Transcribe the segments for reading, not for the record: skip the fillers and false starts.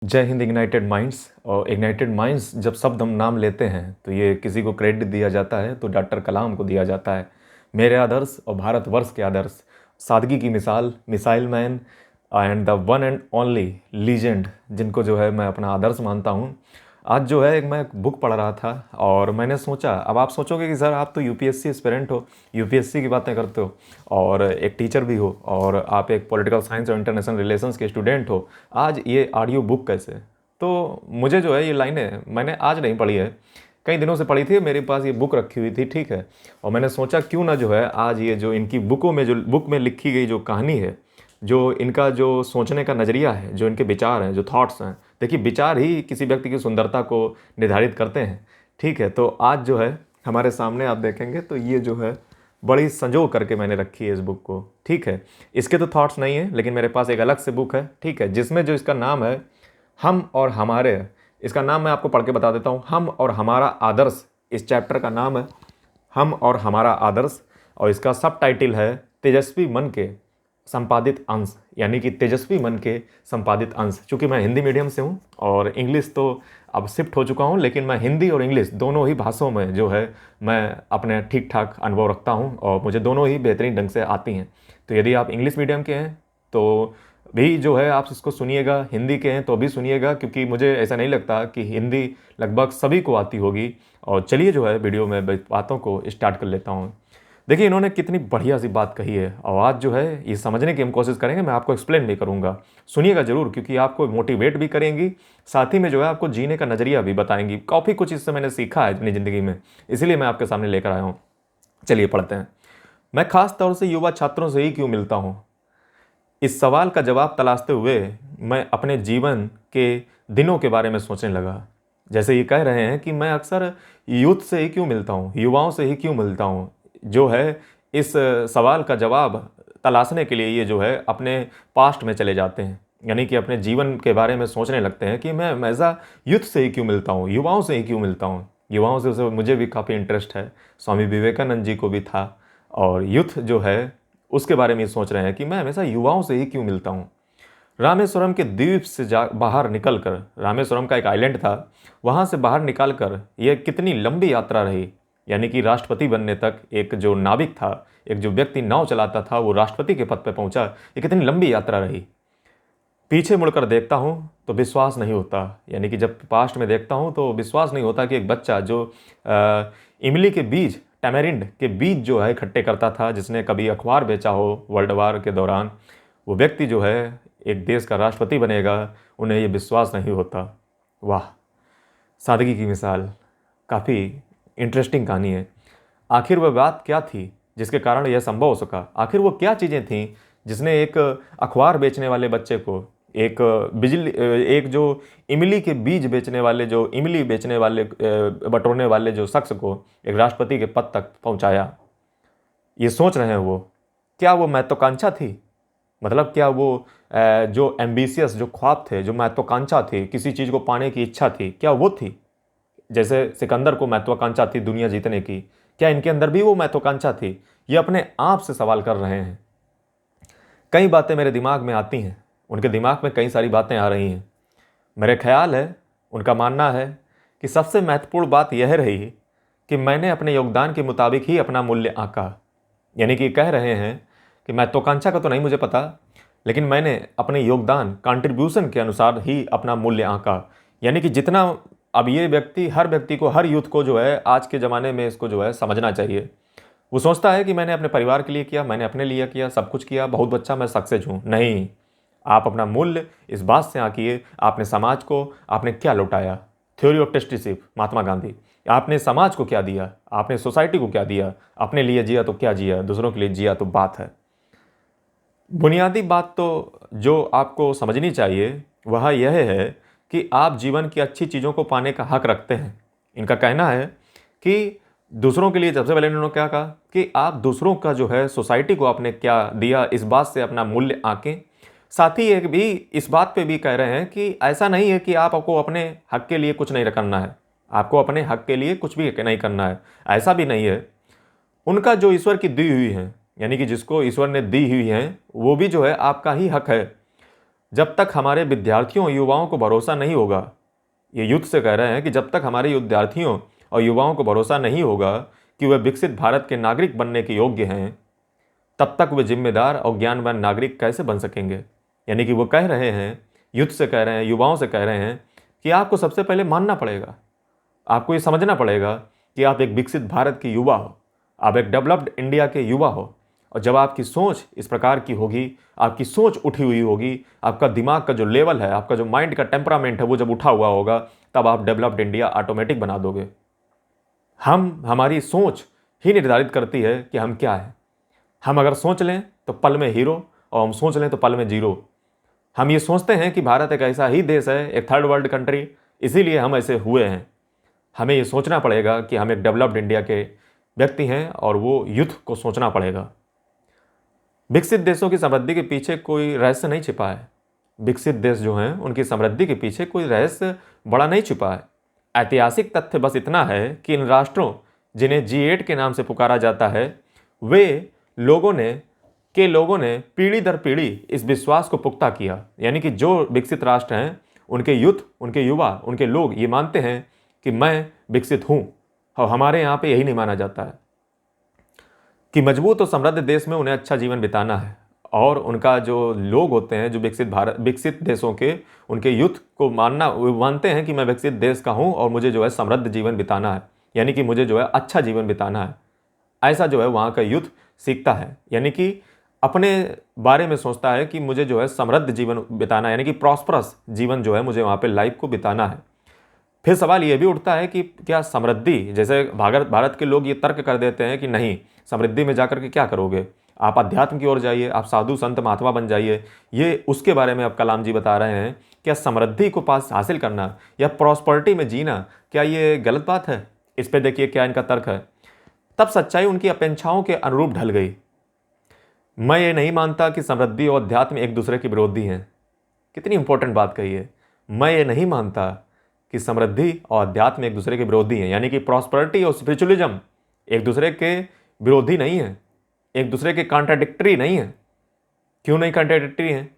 जय Hind ignited minds. और ignited minds जब शब्द हम नाम लेते हैं तो ये किसी को क्रेडिट दिया जाता है तो डॉक्टर कलाम को दिया जाता है। मेरे आदर्श और भारतवर्ष के आदर्श, सादगी की मिसाल, missile man and the one and only legend, जिनको जो है मैं अपना आदर्श मानता हूँ। आज जो है मैं एक बुक पढ़ रहा था और मैंने सोचा, अब आप सोचोगे कि सर आप तो यूपीएससी एस्पिरेंट हो, यूपीएससी की बातें करते हो और एक टीचर भी हो और आप एक पॉलिटिकल साइंस और इंटरनेशनल रिलेशंस के स्टूडेंट हो, आज ये ऑडियो बुक कैसे? तो मुझे जो है ये लाइनें मैंने आज नहीं पढ़ी है, कई दिनों से पढ़ी थी, मेरे पास ये बुक रखी हुई थी, ठीक है। और मैंने सोचा क्यों ना जो है आज ये जो इनकी बुकों में, जो बुक में लिखी गई जो कहानी है, जो इनका जो सोचने का नज़रिया है, जो इनके विचार हैं, जो थॉट्स हैं, देखिए विचार ही किसी व्यक्ति की सुंदरता को निर्धारित करते हैं, ठीक है। तो आज जो है हमारे सामने आप देखेंगे तो ये जो है बड़ी संजो करके मैंने रखी है इस बुक को, ठीक है। इसके तो थॉट्स नहीं है, लेकिन मेरे पास एक अलग से बुक है, ठीक है, जिसमें जो इसका नाम है हम और हमारे। इसका नाम मैं आपको पढ़ के बता देता हूँ, हम और हमारा आदर्श। इस चैप्टर का नाम है हम और हमारा आदर्श और इसका सब टाइटल है तेजस्वी मन के संपादित अंश, यानी कि तेजस्वी मन के संपादित अंश। चूँकि मैं हिंदी मीडियम से हूँ और इंग्लिश तो अब शिफ्ट हो चुका हूँ, लेकिन मैं हिंदी और इंग्लिश दोनों ही भाषाओं में जो है मैं अपने ठीक ठाक अनुभव रखता हूँ और मुझे दोनों ही बेहतरीन ढंग से आती हैं। तो यदि आप इंग्लिश मीडियम के हैं तो भी जो है आप इसको सुनिएगा, हिंदी के हैं तो भी सुनिएगा, क्योंकि मुझे ऐसा नहीं लगता कि हिंदी लगभग सभी को आती होगी। और चलिए जो है वीडियो में बातों को स्टार्ट कर लेता हूँ। देखिए इन्होंने कितनी बढ़िया सी बात कही है और आज जो है ये समझने की हम कोशिश करेंगे, मैं आपको एक्सप्लेन भी करूँगा। सुनिएगा ज़रूर, क्योंकि आपको मोटिवेट भी करेंगी, साथ ही में जो है आपको जीने का नज़रिया भी बताएंगी। काफ़ी कुछ इससे मैंने सीखा है अपनी ज़िंदगी में, इसीलिए मैं आपके सामने लेकर आया हूँ। चलिए पढ़ते हैं। मैं खास तौर से युवा छात्रों से ही क्यों मिलता हूँ, इस सवाल का जवाब तलाशते हुए मैं अपने जीवन के दिनों के बारे में सोचने लगा। जैसे ये कह रहे हैं कि मैं अक्सर यूथ से ही क्यों मिलता हूँ, युवाओं से ही क्यों मिलता हूँ, जो है इस सवाल का जवाब तलाशने के लिए ये जो है अपने पास्ट में चले जाते हैं, यानी कि अपने जीवन के बारे में सोचने लगते हैं कि मैं हमेशा यूथ से ही क्यों मिलता हूँ, युवाओं से ही क्यों मिलता हूँ। युवाओं से मुझे भी काफ़ी इंटरेस्ट है, स्वामी विवेकानंद जी को भी था। और यूथ जो है उसके बारे में सोच रहे हैं कि मैं हमेशा युवाओं से ही क्यों मिलता हूँ। रामेश्वरम के द्वीप से बाहर निकलकर, रामेश्वरम का एक आइलैंड था, वहाँ से बाहर निकालकर यह कितनी लंबी यात्रा रही। यानी कि राष्ट्रपति बनने तक एक जो नाविक था, एक जो व्यक्ति नाव चलाता था, वो राष्ट्रपति के पद पर पहुँचा। ये कितनी लंबी यात्रा रही। पीछे मुड़कर देखता हूँ तो विश्वास नहीं होता, यानी कि जब पास्ट में देखता हूँ तो विश्वास नहीं होता कि एक बच्चा जो इमली के बीज, टैमेरिंड के बीज जो है इकट्ठे करता था, जिसने कभी अखबार बेचा हो वर्ल्ड वार के दौरान, वो व्यक्ति जो है एक देश का राष्ट्रपति बनेगा, उन्हें ये विश्वास नहीं होता। वाह, सादगी की मिसाल। काफ़ी इंटरेस्टिंग कहानी है। आखिर वह बात क्या थी जिसके कारण यह संभव हो सका? आखिर वो क्या चीज़ें थीं जिसने एक अखबार बेचने वाले बच्चे को, एक एक जो इमली के बीज बेचने वाले, जो इमली बेचने वाले, बटोरने वाले जो शख्स को एक राष्ट्रपति के पद तक पहुंचाया? ये सोच रहे हैं वो, क्या वो महत्वाकांक्षा थी? मतलब क्या वो जो एम्बिशियस, जो ख्वाब थे, जो महत्वाकांक्षा थी, किसी चीज़ को पाने की इच्छा थी, क्या वो थी? जैसे सिकंदर को महत्वाकांक्षा थी दुनिया जीतने की, क्या इनके अंदर भी वो महत्वाकांक्षा थी? ये अपने आप से सवाल कर रहे हैं। कई बातें मेरे दिमाग में आती हैं, उनके दिमाग में कई सारी बातें आ रही हैं। मेरे ख्याल है, उनका मानना है कि सबसे महत्वपूर्ण बात यह रही कि मैंने अपने योगदान के मुताबिक ही अपना मूल्य आंका। यानी कि कह रहे हैं कि महत्वाकांक्षा का तो नहीं मुझे पता, लेकिन मैंने अपने योगदान, कंट्रीब्यूशन के अनुसार ही अपना मूल्य आंका। यानी कि जितना, अब ये व्यक्ति, हर व्यक्ति को, हर यूथ को जो है आज के ज़माने में इसको जो है समझना चाहिए। वो सोचता है कि मैंने अपने परिवार के लिए किया, मैंने अपने लिए किया, सब कुछ किया, बहुत अच्छा, मैं सक्सेस हूँ। नहीं, आप अपना मूल्य इस बात से आंकिए, आपने समाज को आपने क्या लौटाया। Theory of टेस्टीशिप, Mahatma Gandhi. आपने समाज को क्या दिया, आपने सोसाइटी को क्या दिया, अपने लिए जिया तो क्या जिया, दूसरों के लिए जिया तो बात है। बुनियादी बात तो जो आपको समझनी चाहिए वह यह है कि आप जीवन की अच्छी चीज़ों को पाने का हक रखते हैं। इनका कहना है कि दूसरों के लिए, सबसे पहले इन्होंने क्या कहा कि आप दूसरों का जो है, सोसाइटी को आपने क्या दिया, इस बात से अपना मूल्य आंकें। साथ ही एक भी इस बात पे भी कह रहे हैं कि ऐसा नहीं है कि आपको अपने हक के लिए कुछ नहीं करना है, आपको अपने हक के लिए कुछ भी नहीं करना है, ऐसा भी नहीं है। उनका जो ईश्वर की दी हुई है, यानी कि जिसको ईश्वर ने दी हुई है, वो भी जो है आपका ही हक है। जब तक हमारे विद्यार्थियों और युवाओं को भरोसा नहीं होगा, ये युद्ध से कह रहे हैं कि जब तक हमारे विद्यार्थियों और युवाओं को भरोसा नहीं होगा कि वे विकसित भारत के नागरिक बनने के योग्य हैं, तब तक वे जिम्मेदार और ज्ञानवान नागरिक कैसे बन सकेंगे। यानी कि वो कह रहे हैं, युद्ध से कह रहे हैं, युवाओं से कह रहे हैं कि आपको सबसे पहले मानना पड़ेगा, आपको ये समझना पड़ेगा कि आप एक विकसित भारत के युवा हो, आप एक डेवलप्ड इंडिया के युवा हो। और जब आपकी सोच इस प्रकार की होगी, आपकी सोच उठी हुई होगी, आपका दिमाग का जो लेवल है, आपका जो माइंड का टेम्परामेंट है वो जब उठा हुआ होगा, तब आप डेवलप्ड इंडिया ऑटोमेटिक बना दोगे। हमारी सोच ही निर्धारित करती है कि हम क्या है। हम अगर सोच लें तो पल में हीरो, और हम सोच लें तो पल में जीरो। हम ये सोचते हैं कि भारत एक ऐसा ही देश है, एक थर्ड वर्ल्ड कंट्री, इसीलिए हम ऐसे हुए हैं। हमें ये सोचना पड़ेगा कि हम एक डेवलप्ड इंडिया के व्यक्ति हैं, और वो युद्ध को सोचना पड़ेगा। विकसित देशों की समृद्धि के पीछे कोई रहस्य नहीं छिपा है। विकसित देश जो हैं उनकी समृद्धि के पीछे कोई रहस्य बड़ा नहीं छिपा है। ऐतिहासिक तथ्य बस इतना है कि इन राष्ट्रों जिन्हें G8 के नाम से पुकारा जाता है, वे लोगों ने पीढ़ी दर पीढ़ी इस विश्वास को पुख्ता किया। यानी कि जो विकसित राष्ट्र हैं उनके यूथ, उनके युवा, उनके लोग ये मानते हैं कि मैं विकसित हूँ। और हमारे यहाँ पे यही नहीं माना जाता है कि मजबूत और समृद्ध देश में उन्हें अच्छा जीवन बिताना है। और उनका जो लोग होते हैं, जो विकसित देशों के, उनके यूथ को मानते हैं कि मैं विकसित देश का हूँ और मुझे जो है समृद्ध जीवन बिताना है, यानी कि मुझे जो है अच्छा जीवन बिताना है। ऐसा जो है वहाँ का यूथ सीखता है, यानी कि अपने बारे में सोचता है कि मुझे जो है समृद्ध जीवन बिताना है, यानी कि प्रॉस्परस जीवन जो है मुझे वहाँ पे लाइफ को बिताना है। फिर सवाल ये भी उठता है कि क्या समृद्धि, जैसे भारत के लोग ये तर्क कर देते हैं कि नहीं, समृद्धि में जाकर के क्या करोगे, आप अध्यात्म की ओर जाइए, आप साधु संत महात्मा बन जाइए। ये उसके बारे में अब कलाम जी बता रहे हैं। क्या समृद्धि को पास हासिल करना या प्रॉस्पर्टी में जीना, क्या ये गलत बात है? इस पे देखिए क्या इनका तर्क है। तब सच्चाई उनकी अपेक्षाओं के अनुरूप ढल गई। मैं ये नहीं मानता कि समृद्धि और अध्यात्म एक दूसरे के विरोधी हैं। कितनी इंपॉर्टेंट बात कही है। मैं ये नहीं मानता कि समृद्धि और अध्यात्म एक दूसरे के विरोधी हैं, यानी कि प्रॉस्पेरिटी और स्पिरिचुअलिज्म एक दूसरे के विरोधी नहीं है, एक दूसरे के कॉन्ट्राडिक्टरी नहीं है। क्यों नहीं कॉन्ट्राडिक्टरी हैं?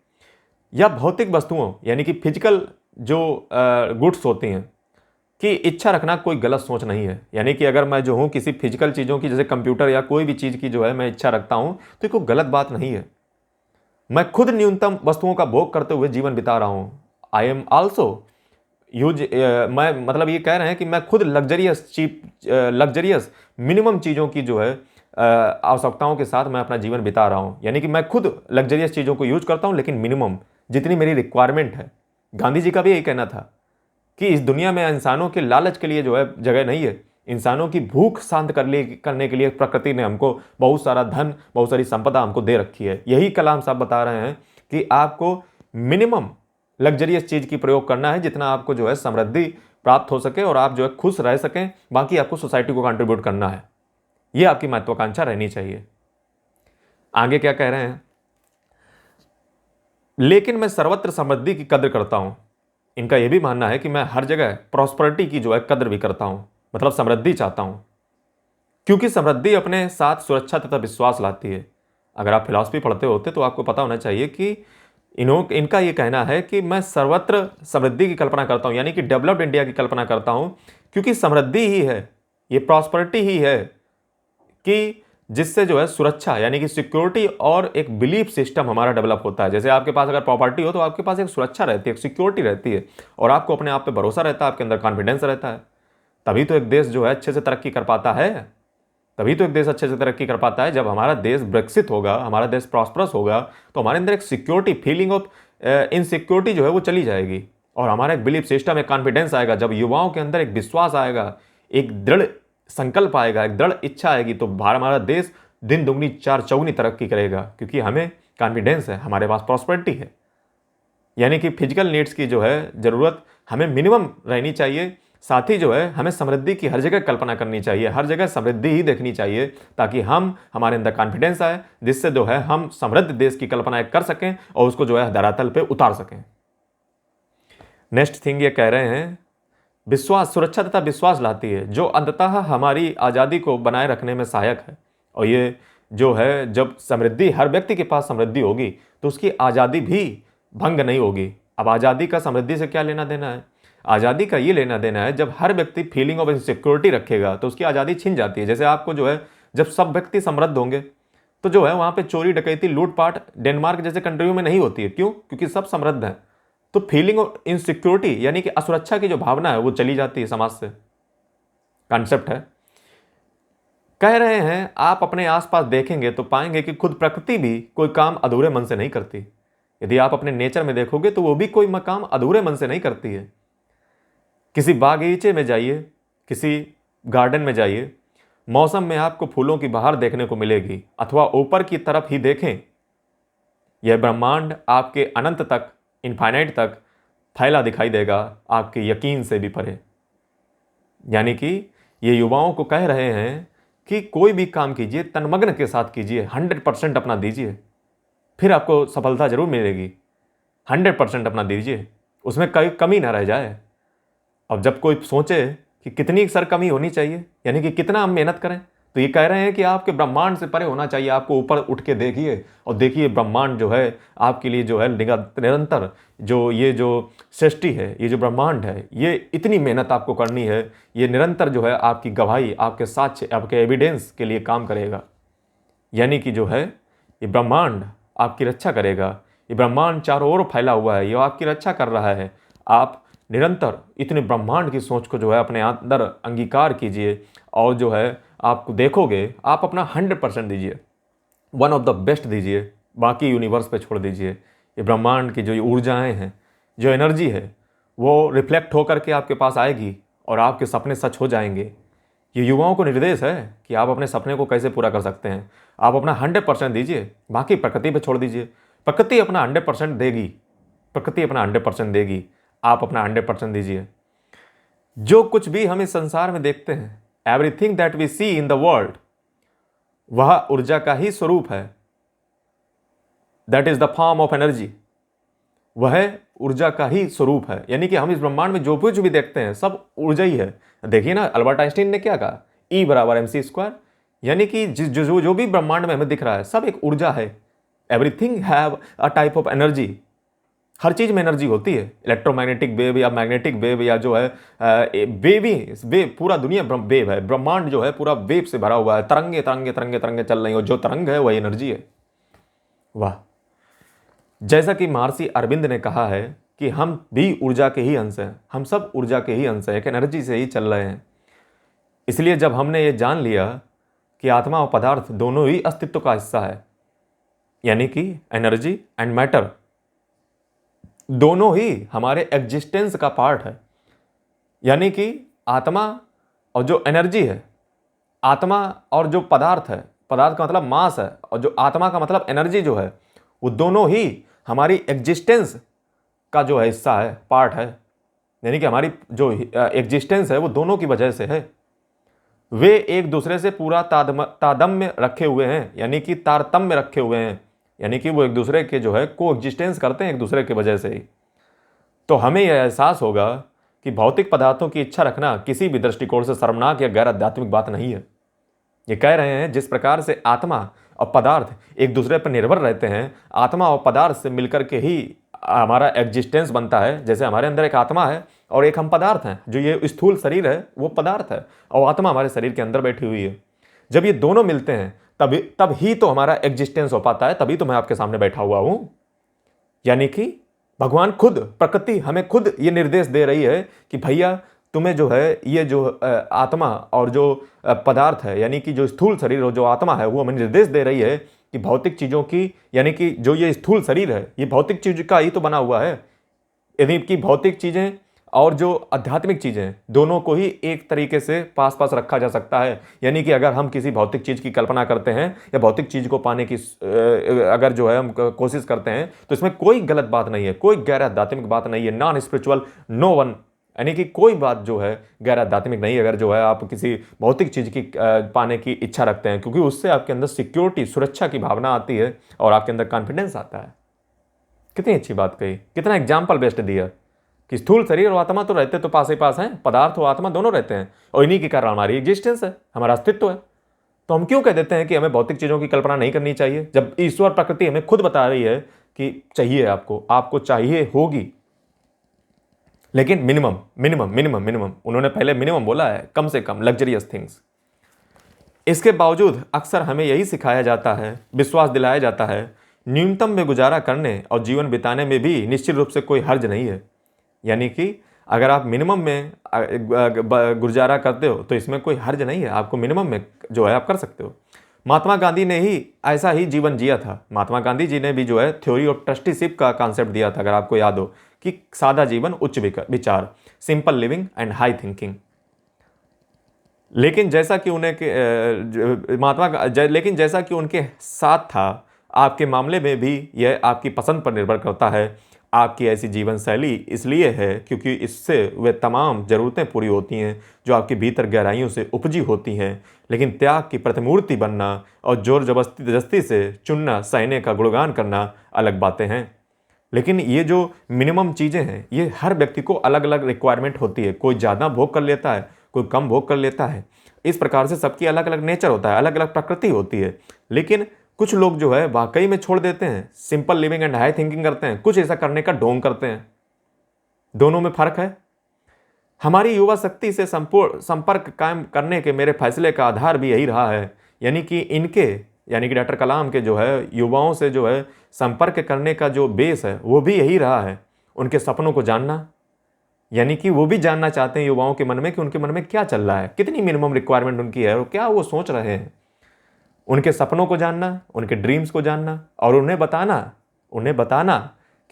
या भौतिक वस्तुओं यानी कि फिजिकल जो गुड्स होती हैं कि इच्छा रखना कोई गलत सोच नहीं है। यानी कि अगर मैं जो हूँ किसी फिजिकल चीज़ों की, जैसे कंप्यूटर या कोई भी चीज़ की जो है मैं इच्छा रखता हूँ, तो ये कोई गलत बात नहीं है। मैं खुद न्यूनतम वस्तुओं का भोग करते हुए जीवन बिता रहा हूँ। आई एम ऑल्सो मैं मतलब ये कह रहे हैं कि मैं खुद लग्जरियस मिनिमम चीज़ों की जो है आवश्यकताओं के साथ मैं अपना जीवन बिता रहा हूँ। यानी कि मैं खुद लग्जरियस चीज़ों को यूज करता हूँ, लेकिन मिनिमम जितनी मेरी रिक्वायरमेंट है। गांधी जी का भी यही कहना था कि इस दुनिया में इंसानों के लालच के लिए जो है जगह नहीं है। इंसानों की भूख शांत करने के लिए प्रकृति ने हमको बहुत सारा धन, बहुत सारी संपदा हमको दे रखी है। यही कलाम साहब बता रहे हैं कि आपको मिनिमम लग्जरियस चीज़ की प्रयोग करना है, जितना आपको जो है समृद्धि प्राप्त हो सके और आप जो है खुश रह सकें। बाकी आपको सोसाइटी को कंट्रीब्यूट करना है। ये आपकी महत्वाकांक्षा रहनी चाहिए। आगे क्या कह रहे हैं? लेकिन मैं सर्वत्र समृद्धि की कद्र करता हूं। इनका यह भी मानना है कि मैं हर जगह प्रॉस्पेरिटी की जो है कद्र भी करता हूं, मतलब समृद्धि चाहता हूं, क्योंकि समृद्धि अपने साथ सुरक्षा तथा विश्वास लाती है। अगर आप फिलॉसफी पढ़ते होते तो आपको पता होना चाहिए कि इनका ये कहना है कि मैं सर्वत्र समृद्धि की कल्पना करता हूं, यानी कि डेवलप्ड इंडिया की कल्पना करता हूं, क्योंकि समृद्धि ही है, ये प्रॉस्पेरिटी ही है कि जिससे जो है सुरक्षा यानी कि सिक्योरिटी और एक बिलीफ सिस्टम हमारा डेवलप होता है। जैसे आपके पास अगर प्रॉपर्टी हो तो आपके पास एक सुरक्षा रहती है, एक सिक्योरिटी रहती है, और आपको अपने आप पे भरोसा रहता है, आपके अंदर कॉन्फिडेंस रहता है। तभी तो एक देश जो है अच्छे से तरक्की कर पाता है। तभी तो एक देश अच्छे से तरक्की कर पाता है। जब हमारा देश विकसित होगा, हमारा देश प्रॉस्परस होगा, तो हमारे अंदर एक सिक्योरिटी, फीलिंग ऑफ इनसिक्योरिटी जो है वो चली जाएगी, और हमारा एक बिलीफ सिस्टम, एक कॉन्फिडेंस आएगा। जब युवाओं के अंदर एक विश्वास आएगा, एक दृढ़ संकल्प आएगा, एक दृढ़ इच्छा आएगी, तो हमारा देश दिन दुगनी चार चौगुनी तरक्की करेगा, क्योंकि हमें कॉन्फिडेंस है, हमारे पास प्रॉस्पेरिटी है। यानी कि फिजिकल नीड्स की जो है ज़रूरत हमें मिनिमम रहनी चाहिए। साथ ही जो है हमें समृद्धि की हर जगह कल्पना करनी चाहिए, हर जगह समृद्धि ही देखनी चाहिए, ताकि हमारे अंदर कॉन्फिडेंस आए, जिससे जो है हम समृद्ध देश की कल्पना कर सकें और उसको जो है धरातल पे उतार सकें। नेक्स्ट थिंग ये कह रहे हैं, विश्वास सुरक्षा तथा विश्वास लाती है, जो अंततः हमारी आज़ादी को बनाए रखने में सहायक है। और ये जो है, जब समृद्धि, हर व्यक्ति के पास समृद्धि होगी तो उसकी आज़ादी भी भंग नहीं होगी। अब आज़ादी का समृद्धि से क्या लेना देना है? आज़ादी का ये लेना देना है, जब हर व्यक्ति फीलिंग ऑफ इनसिक्योरिटी रखेगा तो उसकी आज़ादी छिन जाती है। जैसे आपको जो है, जब सब व्यक्ति समृद्ध होंगे तो जो है वहाँ पे चोरी डकैती लूटपाट डेनमार्क जैसे कंट्रियों में नहीं होती है। क्यों? क्योंकि सब समृद्ध हैं। तो फीलिंग ऑफ इनसिक्योरिटी यानी कि असुरक्षा की जो भावना है वो चली जाती है समाज से। कॉन्सेप्ट है। कह रहे हैं आप अपने आसपास देखेंगे तो पाएंगे कि खुद प्रकृति भी कोई काम अधूरे मन से नहीं करती। यदि आप अपने नेचर में देखोगे तो वो भी कोई काम अधूरे मन से नहीं करती है। किसी बागीचे में जाइए, किसी गार्डन में जाइए, मौसम में आपको फूलों की बहार देखने को मिलेगी। अथवा ऊपर की तरफ ही देखें, यह ब्रह्मांड आपके अनंत तक, इनफाइनाइट तक फैला दिखाई देगा, आपके यकीन से भी परे। यानी कि ये युवाओं को कह रहे हैं कि कोई भी काम कीजिए, तन्मग्न के साथ कीजिए, 100% अपना दीजिए, फिर आपको सफलता जरूर मिलेगी। 100% अपना दीजिए, उसमें कोई कमी ना रह जाए। अब जब कोई सोचे कि कितनी सर कमी होनी चाहिए, यानी कि कितना हम मेहनत करें, तो ये कह रहे हैं कि आपके ब्रह्मांड से परे होना चाहिए। आपको ऊपर उठ के देखिए और देखिए ब्रह्मांड जो है आपके लिए जो है निरंतर जो ये जो सृष्टि है, ये जो ब्रह्मांड है, ये इतनी मेहनत आपको करनी है। ये निरंतर जो है आपकी गवाही, आपके साक्ष्य, आपके एविडेंस के लिए काम करेगा। यानी कि जो है ये ब्रह्मांड आपकी रक्षा करेगा। ये ब्रह्मांड चारों ओर फैला हुआ है, ये आपकी रक्षा कर रहा है। आप निरंतर इतने ब्रह्मांड की सोच को जो है अपने अंदर अंगीकार कीजिए और जो है आपको देखोगे, आप अपना 100% दीजिए, वन ऑफ द बेस्ट दीजिए, बाकी यूनिवर्स पे छोड़ दीजिए। ये ब्रह्मांड की जो ऊर्जाएं हैं, जो एनर्जी है, वो रिफ्लेक्ट होकर के आपके पास आएगी और आपके सपने सच हो जाएंगे। ये युवाओं को निर्देश है कि आप अपने सपने को कैसे पूरा कर सकते हैं। आप अपना 100% दीजिए, बाकी प्रकृति पे छोड़ दीजिए। प्रकृति अपना 100% देगी, प्रकृति अपना 100% देगी, आप अपना 100% दीजिए। जो कुछ भी हम इस संसार में देखते हैं, everything that we see in the world, वह ऊर्जा का ही स्वरूप है। That is the form of energy, वह ऊर्जा का ही स्वरूप है। यानी कि हम इस ब्रह्मांड में जो कुछ भी देखते हैं सब ऊर्जा ही है। देखिए ना, अल्बर्ट आइंस्टीन ने क्या कहा, E = mc²। यानी कि जो भी ब्रह्मांड में हमें दिख रहा है सब एक ऊर्जा है। Everything have a type of energy. हर चीज में एनर्जी होती है। इलेक्ट्रोमैग्नेटिक वेव या मैग्नेटिक वेव या जो है वेव, पूरा दुनिया वेव है। ब्रह्मांड जो है पूरा वेव से भरा हुआ है। तरंगे तरंगे तरंगे तरंगे चल रही हो, जो तरंग है वही एनर्जी है। वाह। जैसा कि महर्षि अरविंद ने कहा है कि हम भी ऊर्जा के ही अंश हैं, हम सब ऊर्जा के ही अंश हैं, एक एनर्जी से ही चल रहे हैं। इसलिए जब हमने ये जान लिया कि आत्मा और पदार्थ दोनों ही अस्तित्व का हिस्सा है, यानी कि एनर्जी एंड मैटर दोनों ही हमारे एग्जिस्टेंस का पार्ट है। यानी कि आत्मा और जो एनर्जी है, आत्मा और जो पदार्थ है, पदार्थ का मतलब मास है, और जो आत्मा का मतलब एनर्जी जो है, वो दोनों ही हमारी एग्जिस्टेंस का जो है हिस्सा है, पार्ट है। यानी कि हमारी जो एग्जिस्टेंस है वो दोनों की वजह से है। वे एक दूसरे से पूरा तादम्य रखे हुए हैं, यानी कि तारतम्य रखे हुए हैं। यानी कि वो एक दूसरे के जो है को एग्जिस्टेंस करते हैं एक दूसरे की वजह से ही। तो हमें यह एहसास होगा कि भौतिक पदार्थों की इच्छा रखना किसी भी दृष्टिकोण से शर्मनाक या गैर आध्यात्मिक बात नहीं है। ये कह रहे हैं जिस प्रकार से आत्मा और पदार्थ एक दूसरे पर निर्भर रहते हैं, आत्मा और पदार्थ से मिलकर के ही हमारा एग्जिस्टेंस बनता है। जैसे हमारे अंदर एक आत्मा है और एक हम पदार्थ हैं, जो ये स्थूल शरीर है वो पदार्थ है और आत्मा हमारे शरीर के अंदर बैठी हुई है। जब ये दोनों मिलते हैं तब ही तो हमारा एग्जिस्टेंस हो पाता है, तभी तो मैं आपके सामने बैठा हुआ हूं। यानी कि भगवान खुद, प्रकृति हमें खुद ये निर्देश दे रही है कि भैया तुम्हें जो है ये जो आत्मा और जो पदार्थ है, यानी कि जो स्थूल शरीर और जो आत्मा है, वो हमें निर्देश दे रही है कि भौतिक चीज़ों की, यानी कि जो ये स्थूल शरीर है ये भौतिक चीज का ही तो बना हुआ है। यानी कि भौतिक चीज़ें और जो आध्यात्मिक चीज़ें दोनों को ही एक तरीके से पास पास रखा जा सकता है। यानी कि अगर हम किसी भौतिक चीज़ की कल्पना करते हैं या भौतिक चीज़ को पाने की अगर जो है हम कोशिश करते हैं तो इसमें कोई गलत बात नहीं है, कोई गैर आध्यात्मिक बात नहीं है। नॉन स्पिरिचुअल नो वन, यानी कि कोई बात जो है गैर आध्यात्मिक नहीं है अगर जो है आप किसी भौतिक चीज़ की पाने की इच्छा रखते हैं, क्योंकि उससे आपके अंदर सिक्योरिटी, सुरक्षा की भावना आती है और आपके अंदर कॉन्फिडेंस आता है। कितनी अच्छी बात कही, कितना एग्जाम्पल बेस्ट दिया कि स्थूल शरीर और आत्मा तो रहते तो पास ही पास हैं, पदार्थ और आत्मा दोनों रहते हैं और इन्हीं के कारण हमारी एग्जिस्टेंस है, हमारा अस्तित्व है। तो हम क्यों कह देते हैं कि हमें भौतिक चीज़ों की कल्पना नहीं करनी चाहिए, जब ईश्वर प्रकृति हमें खुद बता रही है कि चाहिए आपको चाहिए होगी, लेकिन मिनिमम मिनिमम मिनिमम मिनिमम, उन्होंने पहले मिनिमम बोला है, कम से कम लग्जरियस थिंग्स। इसके बावजूद अक्सर हमें यही सिखाया जाता है, विश्वास दिलाया जाता है, न्यूनतम में गुजारा करने और जीवन बिताने में भी निश्चित रूप से कोई हर्ज नहीं है। यानी कि अगर आप मिनिमम में गुजारा करते हो तो इसमें कोई हर्ज नहीं है, आपको मिनिमम में जो है आप कर सकते हो। महात्मा गांधी ने ही ऐसा ही जीवन जिया था। महात्मा गांधी जी ने भी जो है थ्योरी ऑफ ट्रस्टीशिप का कॉन्सेप्ट दिया था, अगर आपको याद हो, कि सादा जीवन, उच्च विचार, simple living and high thinking. लेकिन जैसा कि लेकिन जैसा कि उनके साथ था, आपके मामले में भी यह आपकी पसंद पर निर्भर करता है। आपकी ऐसी जीवन शैली इसलिए है क्योंकि इससे वे तमाम ज़रूरतें पूरी होती हैं जो आपके भीतर गहराइयों से उपजी होती हैं। लेकिन त्याग की प्रतिमूर्ति बनना और जोर जबरदस्ती से चुनना, सहने का गुणगान करना अलग बातें हैं। लेकिन ये जो मिनिमम चीज़ें हैं, ये हर व्यक्ति को अलग अलग रिक्वायरमेंट होती है। कोई ज़्यादा भोग कर लेता है, कोई कम भोग कर लेता है। इस प्रकार से सबकी अलग अलग नेचर होता है, अलग अलग प्रकृति होती है। लेकिन कुछ लोग जो है वाकई में छोड़ देते हैं, simple living and high thinking करते हैं, कुछ ऐसा करने का ढोंग करते हैं। दोनों में फर्क है। हमारी युवा शक्ति से संपर्क कायम करने के मेरे फैसले का आधार भी यही रहा है। यानी कि डॉक्टर कलाम के जो है युवाओं से जो है संपर्क करने का जो बेस है वो भी यही रहा है, उनके सपनों को जानना। यानी कि वो भी जानना चाहते हैं युवाओं के मन में कि उनके मन में क्या चल रहा है, कितनी मिनिमम रिक्वायरमेंट उनकी है और क्या वो सोच रहे हैं। उनके सपनों को जानना, उनके ड्रीम्स को जानना और उन्हें बताना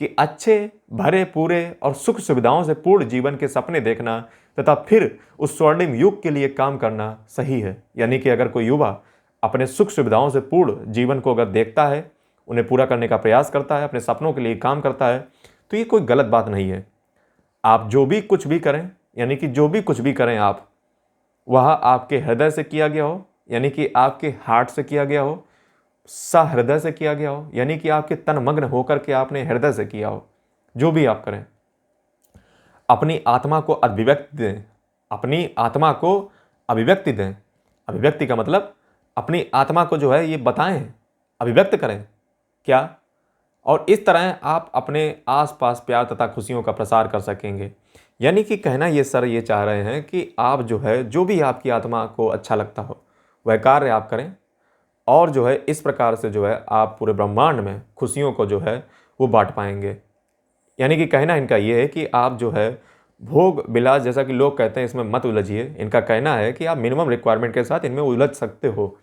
कि अच्छे, भरे, पूरे और सुख सुविधाओं से पूर्ण जीवन के सपने देखना तथा फिर उस स्वर्णिम युग के लिए काम करना सही है। यानी कि अगर कोई युवा अपने सुख सुविधाओं से पूर्ण जीवन को अगर देखता है, उन्हें पूरा करने का प्रयास करता है, अपने सपनों के लिए काम करता है, तो ये कोई गलत बात नहीं है। आप जो भी कुछ भी करें, यानी कि जो भी कुछ भी करें आप, वह आपके हृदय से किया गया हो, यानी कि आपके हार्ट से किया गया हो, सहृदय से किया गया हो, यानी कि आपके तन्मग्न होकर के आपने हृदय से किया हो। जो भी आप करें, अपनी आत्मा को अभिव्यक्ति दें, अपनी आत्मा को अभिव्यक्ति दें। अभिव्यक्ति का मतलब अपनी आत्मा को जो है ये बताएं, अभिव्यक्त करें क्या, और इस तरह आप अपने आसपास प्यार तथा खुशियों का प्रसार कर सकेंगे। यानी कि कहना ये सर ये चाह रहे हैं कि आप जो है जो भी आपकी आत्मा को अच्छा लगता हो वह कार्य आप करें, और जो है इस प्रकार से जो है आप पूरे ब्रह्मांड में खुशियों को जो है वो बांट पाएंगे। यानी कि कहना इनका ये है कि आप जो है भोग विलास जैसा कि लोग कहते हैं इसमें मत उलझिए। इनका कहना है कि आप मिनिमम रिक्वायरमेंट के साथ इनमें उलझ सकते हो,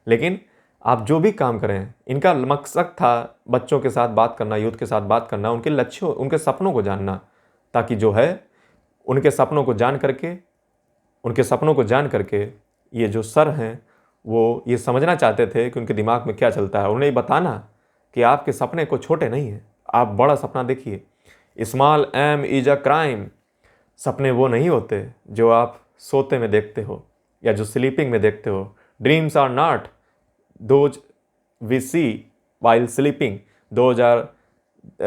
लेकिन आप जो भी काम करें, इनका मकसद था बच्चों के साथ बात करना, यूथ के साथ बात करना, उनके लक्ष्यों, उनके सपनों को जानना, ताकि जो है उनके सपनों को जान करके ये जो सर हैं वो ये समझना चाहते थे कि उनके दिमाग में क्या चलता है। उन्हें बताना कि आपके सपने को छोटे नहीं हैं, आप बड़ा सपना देखिए। Small aim is a crime. सपने वो नहीं होते जो आप सोते में देखते हो या जो स्लीपिंग में देखते हो। Dreams are not those we see while sleeping,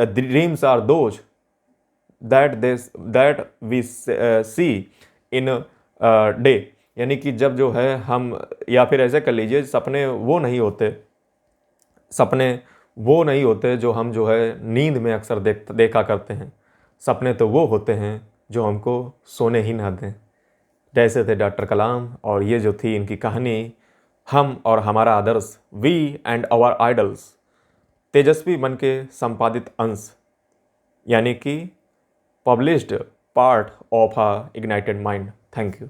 dreams are those that we see in day. यानी कि जब जो है हम, या फिर ऐसे कर लीजिए, सपने वो नहीं होते जो हम जो है नींद में अक्सर देखा करते हैं। सपने तो वो होते हैं जो हमको सोने ही ना दें। जैसे थे डॉक्टर कलाम, और ये जो थी इनकी कहानी हम और हमारा आदर्श, वी एंड आवर आइडल्स, तेजस्वी मन के संपादित अंश, यानी कि published part of a ignited mind. Thank you.